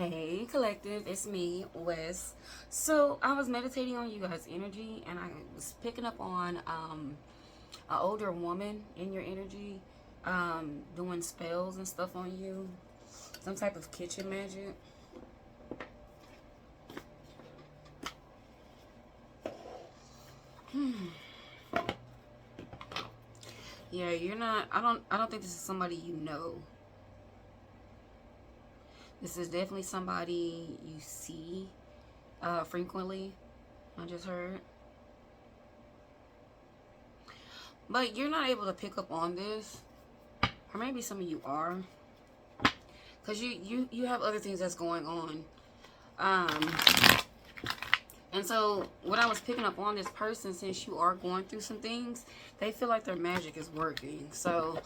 Hey, collective, it's me, Wes. So I was meditating on you guys' energy, and I was picking up on an older woman in your energy, doing spells and stuff on you, some type of kitchen magic. Yeah, you're not. I don't think this is somebody you know. This is definitely somebody you see frequently. I just heard, but you're not able to pick up on this, or maybe some of you are, because you have other things that's going on. Um, and so what I was picking up on this person, since you are going through some things, they feel like their magic is working. So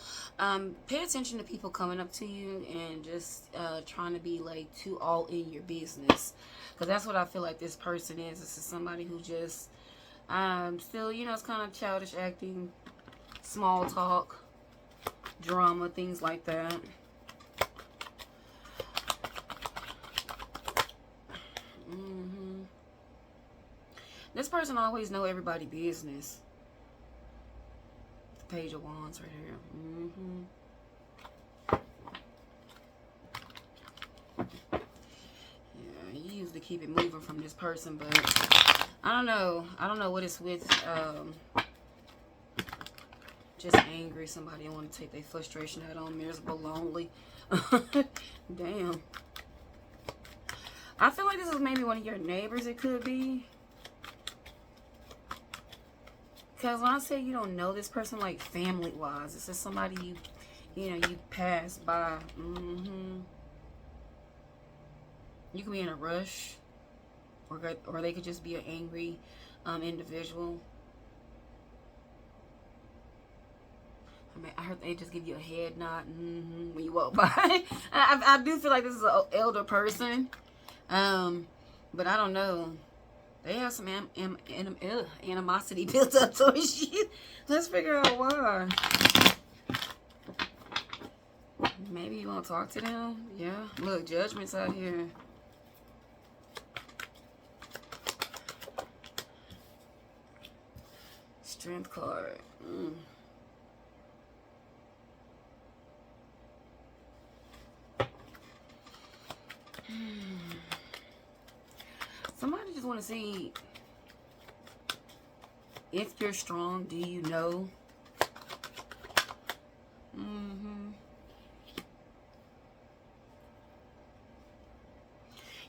pay attention to people coming up to you and just trying to be like too all in your business, because that's what I feel like this person is. This is somebody who just still, it's kind of childish acting, small talk, drama, things like that. This person always know everybody business. The Page of Wands right here. Yeah, you usually keep it moving from this person, but I don't know. I don't know what it's with. Just angry. Somebody want to take their frustration out on miserable, lonely. Damn. I feel like this is maybe one of your neighbors. It could be. Because when I say you don't know this person, like family-wise, this is somebody you pass by. You could be in a rush, or they could just be an angry individual. I heard they just give you a head nod when you walk by. I do feel like this is an elder person, but I don't know. They have some animosity built up towards you. Let's figure out why. Maybe you want to talk to them. Yeah. Look, judgment's out here. Strength card. Somebody just want to see if you're strong. Do you know?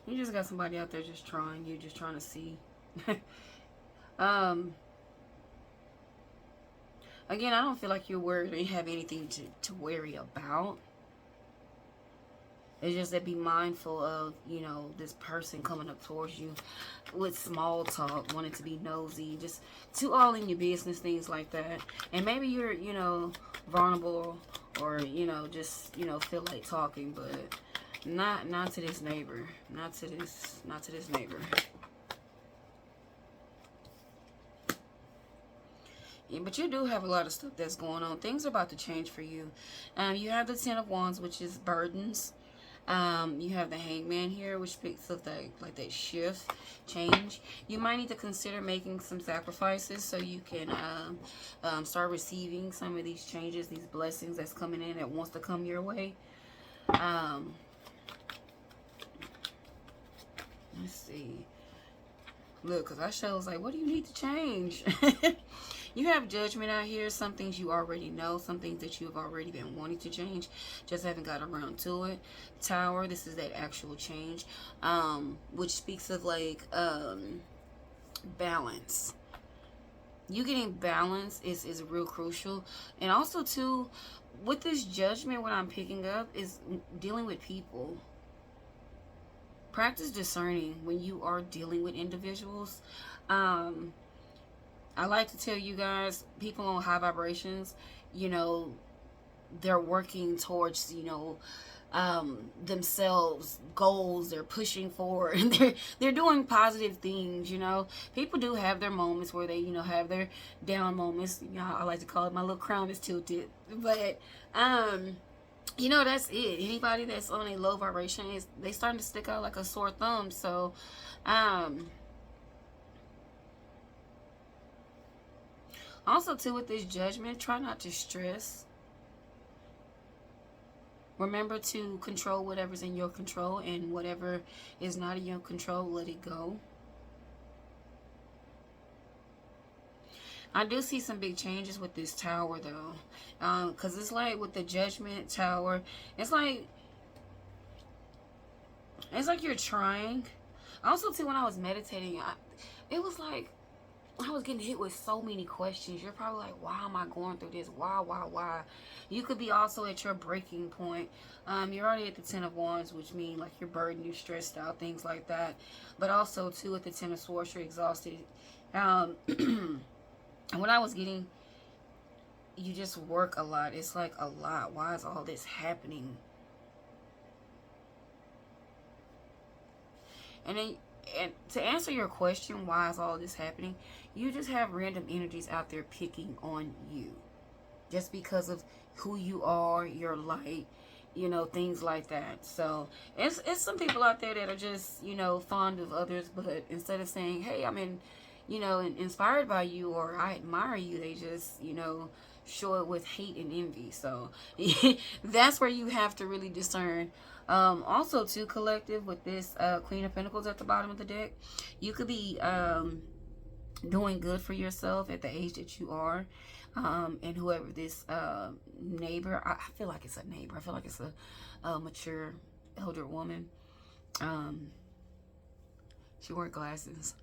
You just got somebody out there just trying. You're just trying to see. Again, I don't feel like you're worried or you have anything to worry about. It's just that be mindful of, this person coming up towards you with small talk, wanting to be nosy, just too all in your business, things like that. And maybe you're, vulnerable or, just, feel like talking, but not to this neighbor. Not to this neighbor. Yeah, but you do have a lot of stuff that's going on. Things are about to change for you. You have the Ten of Wands, which is burdens. You have the Hangman here, which speaks of that shift, change. You might need to consider making some sacrifices so you can start receiving some of these changes, these blessings that's coming in that wants to come your way. Let's see. Look, because I shows like, what do you need to change? You have Judgment out here. Some things you already know. Some things that you have already been wanting to change. Just haven't got around to it. Tower. This is that actual change. Which speaks of balance. You getting balance is real crucial. And also too, with this Judgment, what I'm picking up is dealing with people. Practice discerning when you are dealing with individuals. I like to tell you guys, people on high vibrations, they're working towards, themselves, goals. They're pushing forward, and they're doing positive things. People do have their moments where they, have their down moments. I like to call it my little crown is tilted, but you know, that's it. Anybody that's on a low vibration, is they starting to stick out like a sore thumb. So, um, also too with this judgment, try not to stress. Remember to control whatever's in your control, and whatever is not in your control, let it go. I do see some big changes with this tower though, because it's like with the judgment tower, it's like you're trying. Also too, when I was meditating, it was like I was getting hit with so many questions. You're probably like, why am I going through this? Why? You could be also at your breaking point. You're already at the 10 of Wands, which means like you're burdened, you're stressed out, things like that. But also too, at the 10 of Swords, you're exhausted. When I was getting, you just work a lot. It's like a lot. Why is all this happening? And then, and to answer your question, why is all this happening? You just have random energies out there picking on you. Just because of who you are, your light, you know, things like that. So, it's some people out there that are just, you know, fond of others, but instead of saying, hey, I'm in, you know, inspired by you, or I admire you, they just, you know, show it with hate and envy. So that's where you have to really discern. Also too, collective, with this Queen of Pentacles at the bottom of the deck, you could be doing good for yourself at the age that you are, and whoever this neighbor, I feel like it's a neighbor, I feel like it's a mature elder woman. She wears glasses,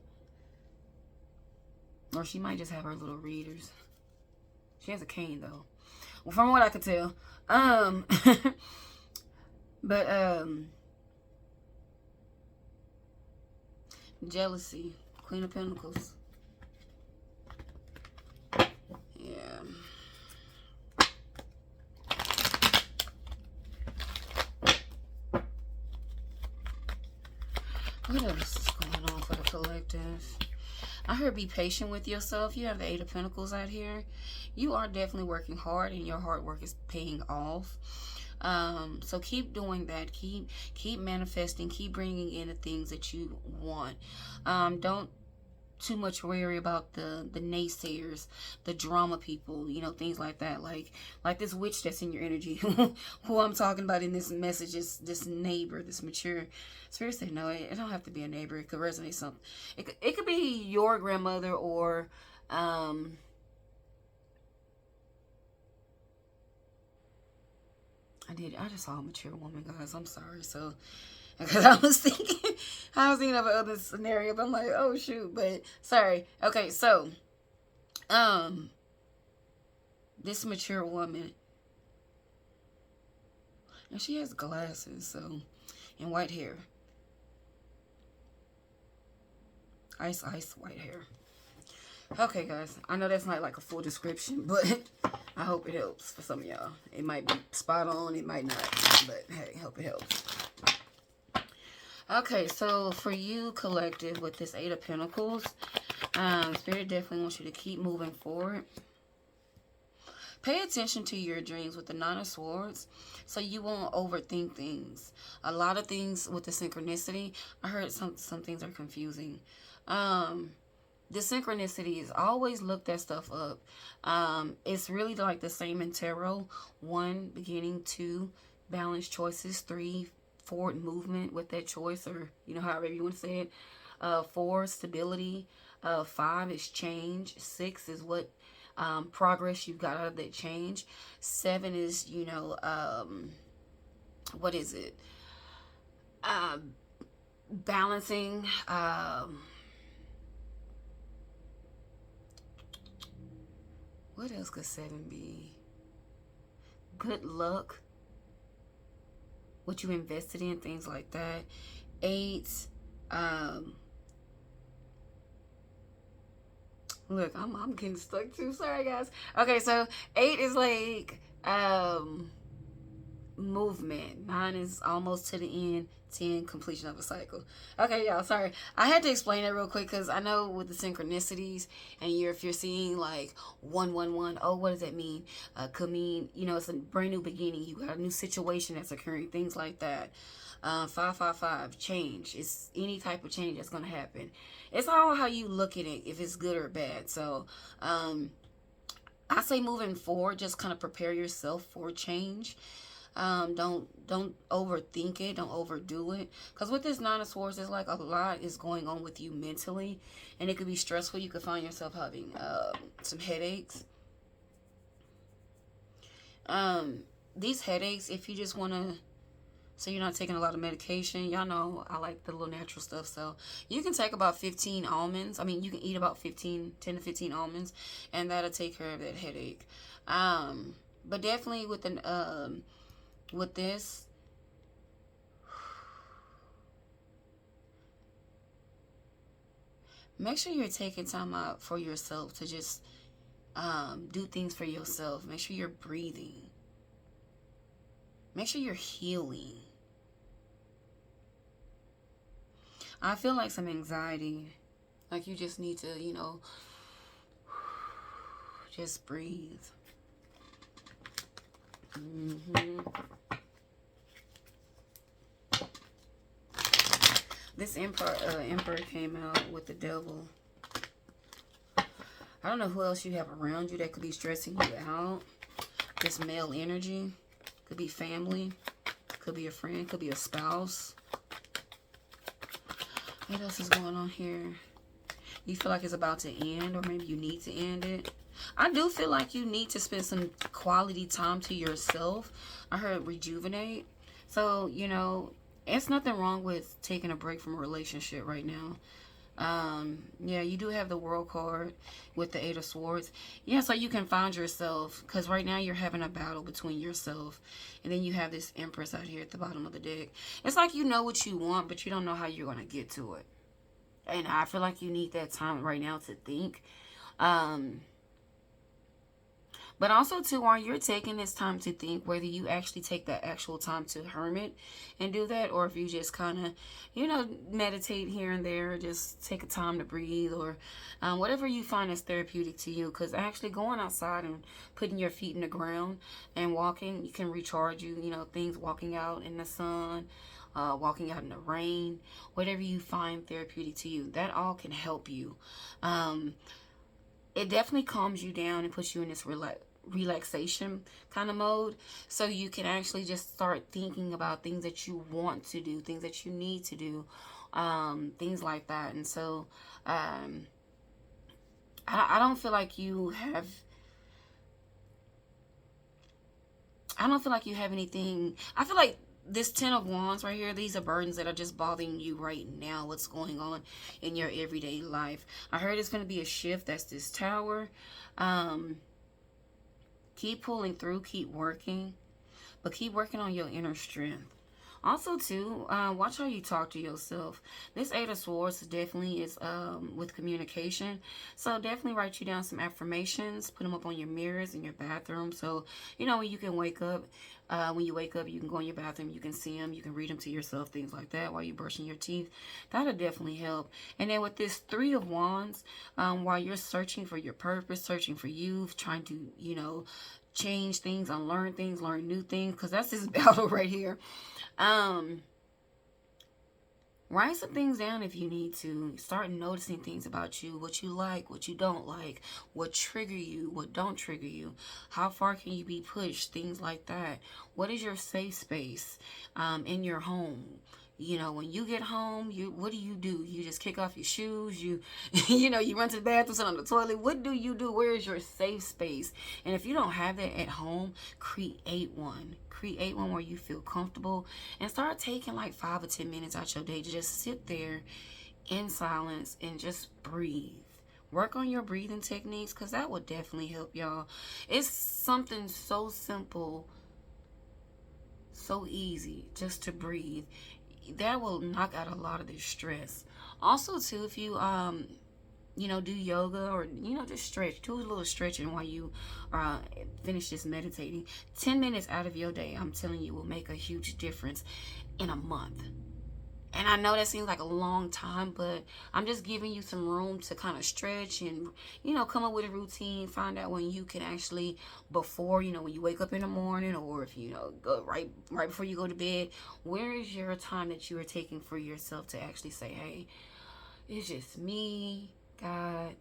or she might just have her little readers. She has a cane though, well, from what I could tell. But jealousy, Queen of Pentacles. Yeah. What else is going on for the collective? I heard be patient with yourself. You have the 8 of Pentacles out here. You are definitely working hard, and your hard work is paying off. So keep doing that. Keep manifesting. Keep bringing in the things that you want. Don't too much worry about the naysayers, the drama people, you know, things like that. Like this witch that's in your energy, who I'm talking about in this message, is this neighbor, this mature spirit. Say no, it don't have to be a neighbor. It could resonate something. It could be your grandmother, or I just saw a mature woman, guys. I'm sorry. So, because I was thinking of another scenario, but I'm like, oh shoot, but sorry. Okay, so, this mature woman, and she has glasses, so, and white hair. Ice white hair. Okay, guys, I know that's not like a full description, but I hope it helps for some of y'all. It might be spot on, it might not, but hey, hope it helps. Okay, so for you, collective, with this 8 of Pentacles, Spirit definitely wants you to keep moving forward. Pay attention to your dreams with the 9 of Swords, so you won't overthink things. A lot of things with the synchronicity, I heard some things are confusing. The synchronicity is always look that stuff up. It's really like the same in tarot. 1, beginning. 2, balanced choices. 3, forward movement with that choice, or you know, however you want to say it. 4, stability. 5 is change. 6 is what progress you got out of that change. 7 is, you know, what is it? Balancing. What else could 7 be? Good luck. What you invested in, things like that. 8, look, I'm getting stuck too. Sorry, guys. Okay, so 8 is like movement. 9 is almost to the end. 10, completion of a cycle. Okay, y'all, sorry. I had to explain it real quick because I know with the synchronicities and if you're seeing like 111, oh, what does that mean? Could mean, it's a brand new beginning. You got a new situation that's occurring, things like that. 555, change. It's any type of change that's going to happen. It's all how you look at it, if it's good or bad. So, I say moving forward, just kind of prepare yourself for change. Don't overthink it. Don't overdo it. Because with this Nine of Swords, it's like a lot is going on with you mentally, and it could be stressful. You could find yourself having some headaches. These headaches, if you just want to, so you're not taking a lot of medication. Y'all know I like the little natural stuff. So you can take about 15 almonds. I mean, you can eat about 10 to 15 almonds, and that'll take care of that headache. But definitely with this, make sure you're taking time out for yourself to just do things for yourself. Make sure you're breathing. Make sure you're healing. I feel like some anxiety. Like you just need to, just breathe. This Emperor came out with the Devil. I don't know who else you have around you that could be stressing you out. This male energy. Could be family. Could be a friend. Could be a spouse. What else is going on here? You feel like it's about to end, or maybe you need to end it. I do feel like you need to spend some quality time to yourself. I heard rejuvenate. So, it's nothing wrong with taking a break from a relationship right now. Yeah, you do have the World card with the Eight of Swords. Yeah, so you can find yourself, because right now you're having a battle between yourself, and then you have this Empress out here at the bottom of the deck. It's like you know what you want, but you don't know how you're going to get to it. And I feel like you need that time right now to think. But also, too, while you're taking this time to think, whether you actually take that actual time to hermit and do that, or if you just kind of, meditate here and there, just take a time to breathe, or whatever you find is therapeutic to you. Because actually going outside and putting your feet in the ground and walking, you can recharge you, things walking out in the sun, walking out in the rain, whatever you find therapeutic to you, that all can help you. It definitely calms you down and puts you in this relaxation kind of mode, so you can actually just start thinking about things that you want to do, things that you need to do, things like that. And so I don't feel like you have anything. I feel like this 10 of Wands right here, these are burdens that are just bothering you right now. What's going on in your everyday life? I heard it's going to be a shift. That's this Tower. Keep pulling through. Keep working. But keep working on your inner strength. Also, too, watch how you talk to yourself. This Eight of Swords definitely is with communication. So definitely write you down some affirmations. Put them up on your mirrors in your bathroom. So, when you can wake up. When you wake up, you can go in your bathroom. You can see them. You can read them to yourself. Things like that while you're brushing your teeth. That'll definitely help. And then with this Three of Wands, while you're searching for your purpose, searching for you, trying to, change things, unlearn things, learn new things, because that's this battle right here. Write some things down if you need to. Start noticing things about you, what you like, what you don't like, what trigger you, what don't trigger you, how far can you be pushed, things like that. What is your safe space in your home? When you get home, what do? You just kick off your shoes, you run to the bathroom, sit on the toilet. What do you do? Where is your safe space? And if you don't have that at home, create one. Create one where you feel comfortable, and start taking like 5 or 10 minutes out your day to just sit there in silence and just breathe. Work on your breathing techniques, because that will definitely help y'all. It's something so simple, so easy, just to breathe. That will knock out a lot of this stress. Also, too, if you do yoga, or just stretch, do a little stretching while you finish this meditating. 10 minutes out of your day, I'm telling you, will make a huge difference in a month. And I know that seems like a long time, but I'm just giving you some room to kind of stretch and, come up with a routine. Find out when you can actually, before, when you wake up in the morning, or if, go right before you go to bed, where is your time that you are taking for yourself to actually say, hey, it's just me, God.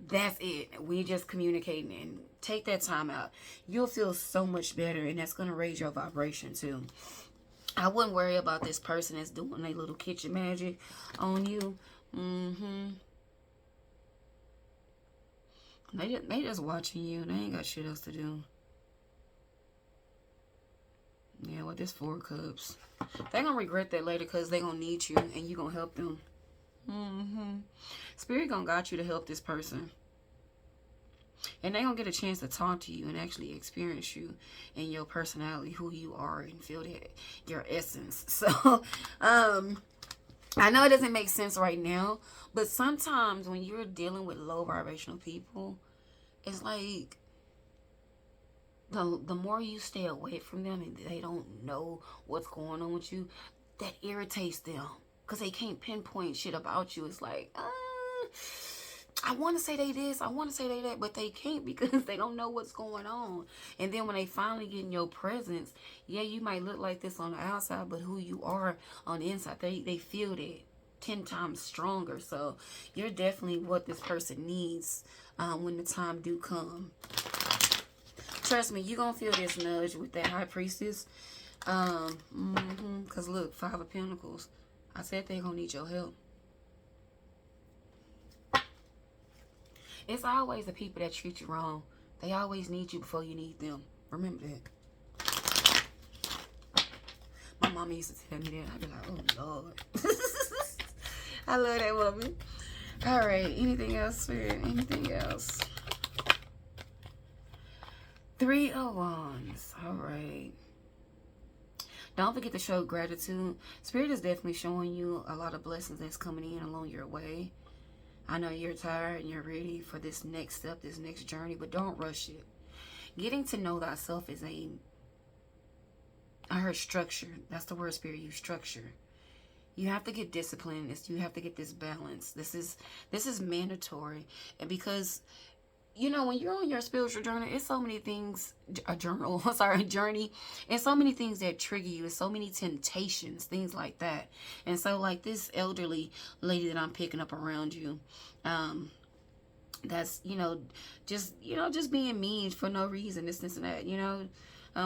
That's it. We just communicating, and take that time out. You'll feel so much better, and that's going to raise your vibration too. I wouldn't worry about this person that's doing their little kitchen magic on you. They just watching you. They ain't got shit else to do. Yeah, with this 4 cups. They're going to regret that later because they're going to need you and you going to help them. Spirit going to got you to help this person. And they're going to get a chance to talk to you and actually experience you and your personality, who you are, and feel that your essence. So, I know it doesn't make sense right now, but sometimes when you're dealing with low vibrational people, it's like the more you stay away from them and they don't know what's going on with you, that irritates them because they can't pinpoint shit about you. It's like, I want to say they this, I want to say they that, but they can't because they don't know what's going on. And then when they finally get in your presence, yeah, you might look like this on the outside, but who you are on the inside, they feel that 10 times stronger. So you're definitely what this person needs when the time do come. Trust me, you're going to feel this nudge with that High Priestess. Because look, 5 of Pentacles. I said they're going to need your help. It's always the people that treat you wrong. They always need you before you need them. Remember that. My mama used to tell me that. I'd be like, oh, Lord. I love that woman. All right. Anything else, Spirit? Anything else? 3 of Wands. All right. Don't forget to show gratitude. Spirit is definitely showing you a lot of blessings that's coming in along your way. I know you're tired and you're ready for this next step, this next journey, but don't rush it. Getting to know thyself is I heard structure. That's the word, Spirit. You structure. You have to get disciplined. You have to get this balance. This is mandatory. And because, when you're on your spiritual journey, it's so many things, a journey. And so many things that trigger you. It's so many temptations, things like that. And so like this elderly lady that I'm picking up around you, that's, just being mean for no reason, this and that,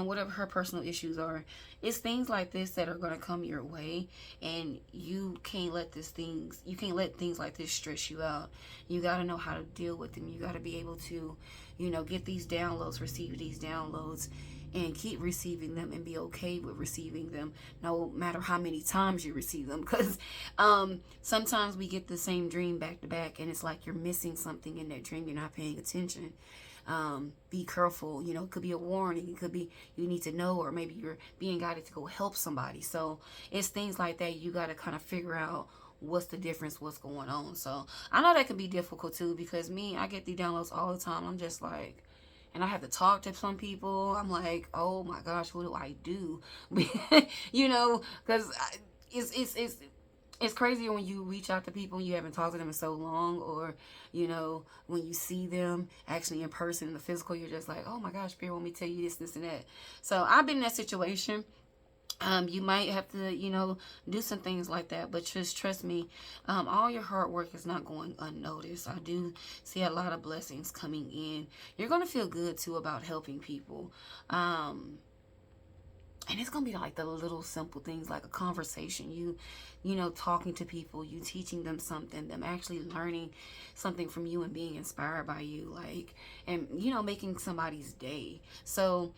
whatever her personal issues are. It's things like this that are going to come your way, and you can't let things like this stress you out. You got to know how to deal with them. You got to be able to, get these downloads, receive these downloads, and keep receiving them and be okay with receiving them no matter how many times you receive them. Because sometimes we get the same dream back to back, and it's like you're missing something in that dream. You're not paying attention. Be careful. It could be a warning. It could be you need to know, or maybe you're being guided to go help somebody. So it's things like that. You got to kind of figure out what's the difference, what's going on. So I know that can be difficult too, because I get these downloads all the time. I'm just like, and I have to talk to some people. I'm like, oh my gosh, what do I do? Because it's crazier when you reach out to people and you haven't talked to them in so long, or, when you see them actually in person, in the physical, you're just like, oh my gosh, Spirit want me to tell you this, and that. So I've been in that situation. You might have to, do some things like that, but just trust me, all your hard work is not going unnoticed. I do see a lot of blessings coming in. You're going to feel good too about helping people. And it's going to be like the little simple things, like a conversation, you talking to people, you teaching them something, them actually learning something from you and being inspired by you, and making somebody's day. So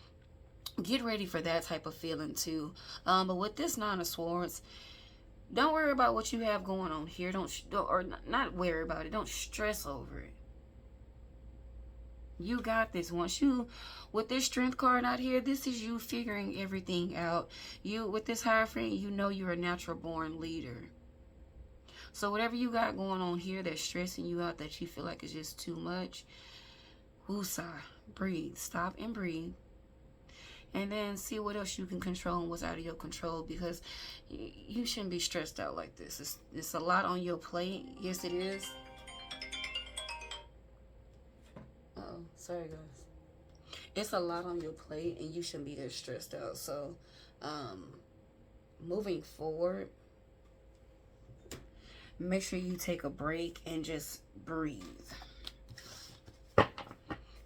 get ready for that type of feeling too. But with this 9 of Swords, don't worry about what you have going on here. Not worry about it. Don't stress over it. You got this. With this Strength card out here, this is you figuring everything out. With this Hierophant, you're a natural born leader. So whatever you got going on here that's stressing you out, that you feel like is just too much, woosah, breathe. Stop and breathe. And then see what else you can control and what's out of your control, because you shouldn't be stressed out like this. It's a lot on your plate. Yes, it is. Oh, sorry guys. It's a lot on your plate and you shouldn't be that stressed out. So, moving forward, make sure you take a break and just breathe.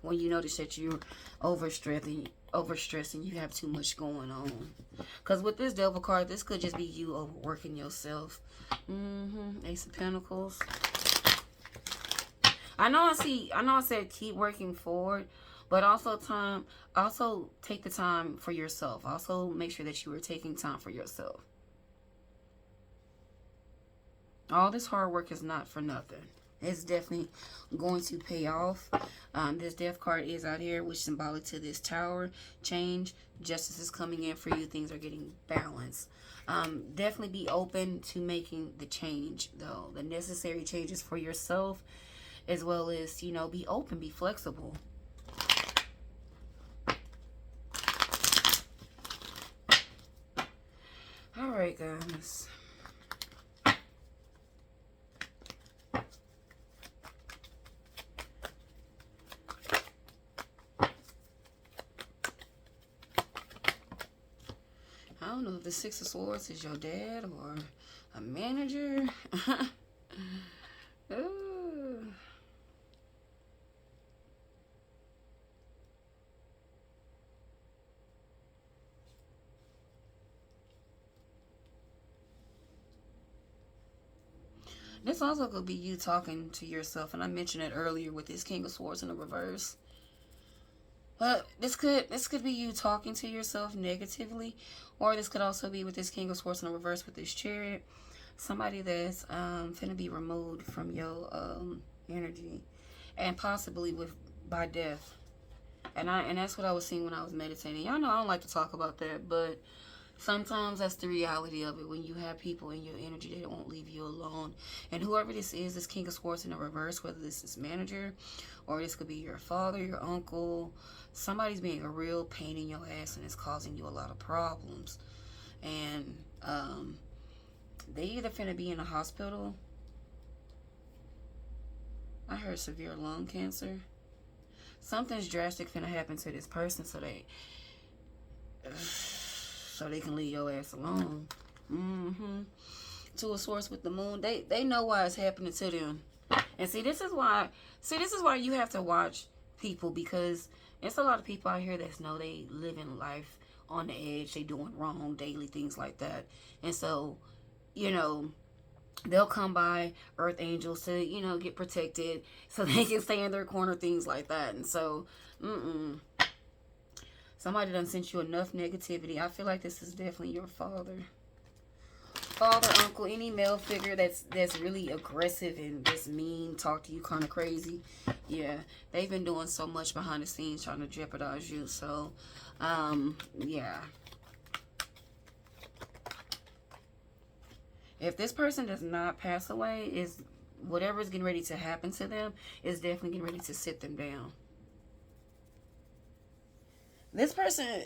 When you notice that you're overstressing, you have too much going on. Because with this Devil card, this could just be you overworking yourself. Ace of Pentacles. I know I said keep working forward, but also take the time for yourself. Also make sure that you are taking time for yourself. All this hard work is not for nothing. It's definitely going to pay off. This Death card is out here, which is symbolic to this Tower. Change. Justice is coming in for you. Things are getting balanced. Definitely be open to making the change, though. The necessary changes for yourself, as well as, you know, be open, be flexible. All right, guys. I don't know if the Six of Swords is your dad or a manager. This also could be you talking to yourself, and I mentioned it earlier with this King of Swords in the reverse. But this could be you talking to yourself negatively, or this could also be with this King of Swords in the reverse with this Chariot. Somebody that's finna be removed from your energy, and possibly by death. And that's what I was seeing when I was meditating. Y'all know I don't like to talk about that, but sometimes that's the reality of it. When you have people in your energy that won't leave you alone. And whoever this is, this King of Swords in the reverse, whether this is manager or this could be your father, your uncle, somebody's being a real pain in your ass and it's causing you a lot of problems. And they either finna be in a hospital. I heard severe lung cancer. Something's drastic finna happen to this person so they can leave your ass alone. Two of Swords with the Moon. They know why it's happening to them. And this is why you have to watch people, because it's a lot of people out here that know they living life on the edge. They doing wrong daily, things like that. And so, you know, they'll come by earth angels to, you know, get protected so they can stay in their corner, things like that. And so, somebody done sent you enough negativity. I feel like this is definitely your father. Father, uncle, any male figure that's really aggressive and just mean, talk to you kind of crazy. Yeah, they've been doing so much behind the scenes trying to jeopardize you. So, yeah. If this person does not pass away, is whatever is getting ready to happen to them is definitely getting ready to sit them down. This person,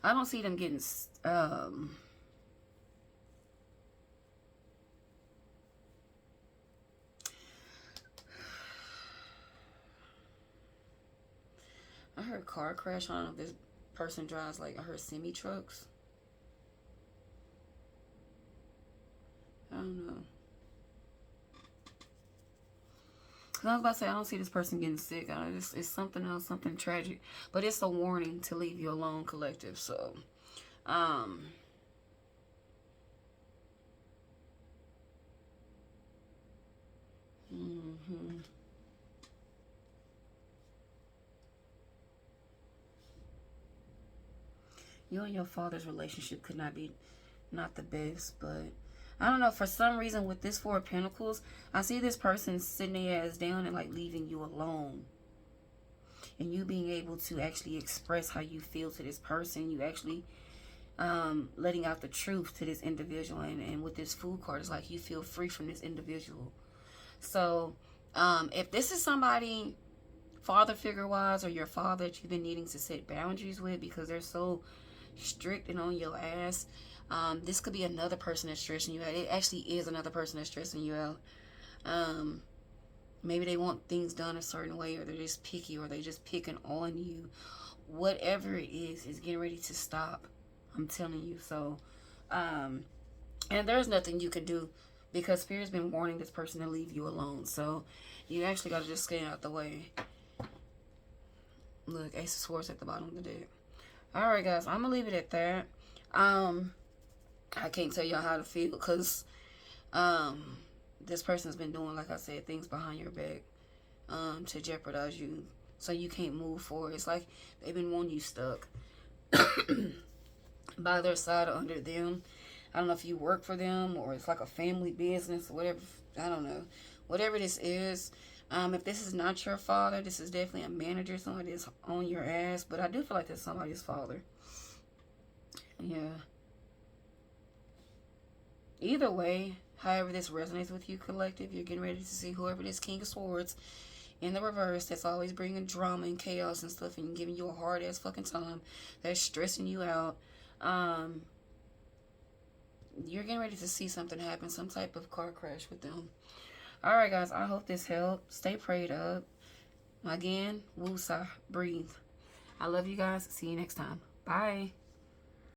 I don't see them getting, I heard car crash. I don't know if this person drives, like, I heard semi-trucks. I don't know. I was about to say, I don't see this person getting sick. It's something else, something tragic. But it's a warning to leave you alone, collective. So, You and your father's relationship could not the best, but I don't know, for some reason with this Four of Pentacles, I see this person sitting their ass down and like leaving you alone. And you being able to actually express how you feel to this person. You actually letting out the truth to this individual. And with this Fool card, it's like you feel free from this individual. So, if this is somebody, father figure wise, or your father that you've been needing to set boundaries with because they're so strict and on your ass, this could be another person that's stressing you out. It actually is another person that's stressing you out. Um, Maybe they want things done a certain way, or they're just picky, or they just picking on you. Whatever it is getting ready to stop. I'm telling you. So, and there's nothing you can do because Spirit's been warning this person to leave you alone. So, you actually got to just stay out the way. Look, Ace of Swords at the bottom of the deck. Alright, guys, I'm going to leave it at that. I can't tell y'all how to feel because this person's been doing, like I said, things behind your back to jeopardize you so you can't move forward. It's like they've been wanting you stuck by their side or under them. I don't know if you work for them or it's like a family business or whatever. I don't know. Whatever this is, if this is not your father, this is definitely a manager, somebody that's on your ass. But I do feel like that's somebody's father. Yeah. Either way, however this resonates with you, collective, you're getting ready to see whoever this King of Swords in the reverse that's always bringing drama and chaos and stuff and giving you a hard ass fucking time, that's stressing you out. You're getting ready to see something happen, some type of car crash with them. Alright, guys, I hope this helped. Stay prayed up. Again, woosah, breathe. I love you guys. See you next time. Bye.